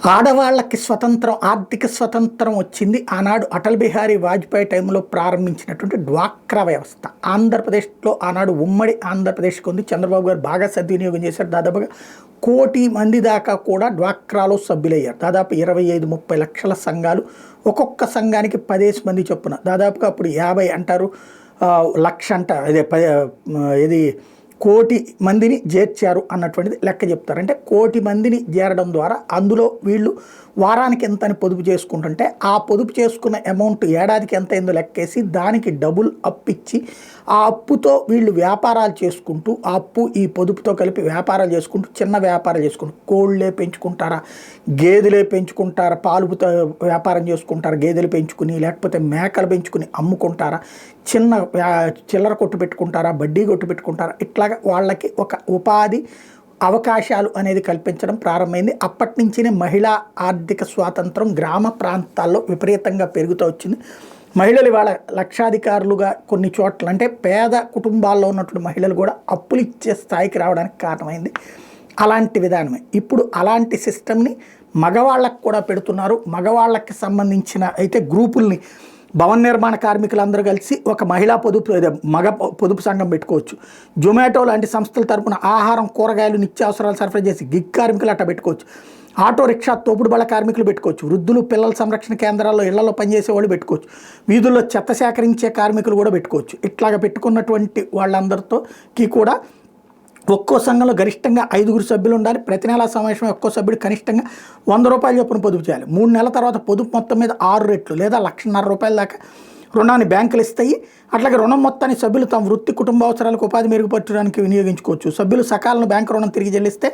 ఆడవాళ్ళకి స్వతంత్రం, ఆర్థిక స్వతంత్రం వచ్చింది ఆనాడు అటల్ బిహారీ వాజ్పేయి టైంలో ప్రారంభించినటువంటి డ్వాక్రా వ్యవస్థ. ఆంధ్రప్రదేశ్లో ఆనాడు ఉమ్మడి ఆంధ్రప్రదేశ్కి ఉంది. చంద్రబాబు గారు బాగా సద్వినియోగం చేశారు. దాదాపుగా 1 కోటి మంది దాకా కూడా డ్వాక్రాలో సభ్యులయ్యారు. దాదాపు 25-30 లక్షల సంఘాలు, ఒక్కొక్క సంఘానికి 10 మంది చొప్పున, దాదాపుగా అప్పుడు 50 అంటారు, లక్ష అంట, అదే ఇది 1 కోటి మందిని చేర్చారు అన్నటువంటిది లెక్క చెప్తారు. అంటే 1 కోటి మందిని చేరడం ద్వారా అందులో వీళ్ళు వారానికి ఎంత అని పొదుపు చేసుకుంటుంటే ఆ పొదుపు చేసుకున్న అమౌంట్ ఏడాదికి ఎంత అయిందో లెక్కేసి దానికి డబుల్ అప్పు ఇచ్చి ఆ అప్పుతో వీళ్ళు వ్యాపారాలు చేసుకుంటూ, ఆ అప్పు ఈ పొదుపుతో కలిపి వ్యాపారాలు చేసుకుంటూ, చిన్న వ్యాపారాలు చేసుకుంటూ, కోళ్ళే పెంచుకుంటారా, గేదెలే పెంచుకుంటారా, పాలుతో వ్యాపారం చేసుకుంటారా, గేదెలు పెంచుకుని, లేకపోతే మేకలు పెంచుకుని అమ్ముకుంటారా, చిన్న చిల్లర కొట్టు పెట్టుకుంటారా, బడ్డీ కొట్టు పెట్టుకుంటారా, ఇట్లాగా వాళ్ళకి ఒక ఉపాధి అవకాశాలు అనేది కల్పించడం ప్రారంభమైంది. అప్పటి నుంచినే మహిళా ఆర్థిక స్వాతంత్రం గ్రామ ప్రాంతాల్లో విపరీతంగా పెరుగుతూ వచ్చింది. మహిళలు ఇవాళ లక్షాధికారులుగా కొన్ని చోట్ల, అంటే పేద కుటుంబాల్లో ఉన్నటువంటి మహిళలు కూడా అప్పులు ఇచ్చే స్థాయికి రావడానికి కారణమైంది అలాంటి విధానమే. ఇప్పుడు అలాంటి సిస్టమ్ని మగవాళ్ళకు కూడా పెడుతున్నారు. మగవాళ్ళకి సంబంధించిన అయితే గ్రూపుల్ని భవన నిర్మాణ కార్మికులందరూ కలిసి ఒక మహిళా మగ పొదుపు సంఘం పెట్టుకోవచ్చు. జొమాటో లాంటి సంస్థల తరపున ఆహారం, కూరగాయలు, నిత్యావసరాలు సరఫరా చేసి గిగ్ కార్మికులు అట్లా పెట్టుకోవచ్చు. ఆటో రిక్షా, తోపుడు బళ్ళ కార్మికులు పెట్టుకోవచ్చు. వృద్ధులు, పిల్లల సంరక్షణ కేంద్రాల్లో ఇళ్లలో పనిచేసే వాళ్ళు పెట్టుకోవచ్చు. వీధుల్లో చెత్త సేకరించే కార్మికులు కూడా పెట్టుకోవచ్చు. ఇట్లాగ పెట్టుకున్నటువంటి వాళ్ళందరితోకి కూడా ఒక్కో సంఘంలో గరిష్టంగా 5 సభ్యులు ఉండాలి. ప్రతి నెలా సమావేశం ఒక్కో సభ్యుడు కనిష్టంగా 100 రూపాయలు చొప్పున పొదుపు చేయాలి. 3 నెలల తర్వాత పొదుపు మొత్తం మీద 6 రెట్లు లేదా 1,50,000 రూపాయల దాకా రుణాన్ని బ్యాంకులు ఇస్తాయి. అట్లాగే రుణం మొత్తాన్ని సభ్యులు తమ వృత్తి, కుటుంబ అవసరాలకు ఉపాధి మెరుగుపరచడానికి వినియోగించుకోవచ్చు. సభ్యులు సకాలను బ్యాంకు రుణం తిరిగి చెల్లిస్తే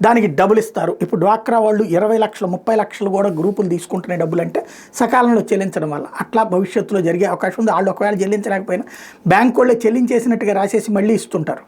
దానికి డబ్బులు ఇస్తారు. ఇప్పుడు డ్వాక్రా వాళ్ళు 20 లక్షలు, 30 లక్షలు కూడా గ్రూపులు తీసుకుంటున్నాయి డబ్బులు, అంటే సకాలంలో చెల్లించడం వల్ల. అట్లా భవిష్యత్తులో జరిగే అవకాశం ఉంది. వాళ్ళు ఒకవేళ చెల్లించలేకపోయినా బ్యాంకు వాళ్ళే చెల్లించేసినట్టుగా రాసేసి మళ్ళీ ఇస్తుంటారు.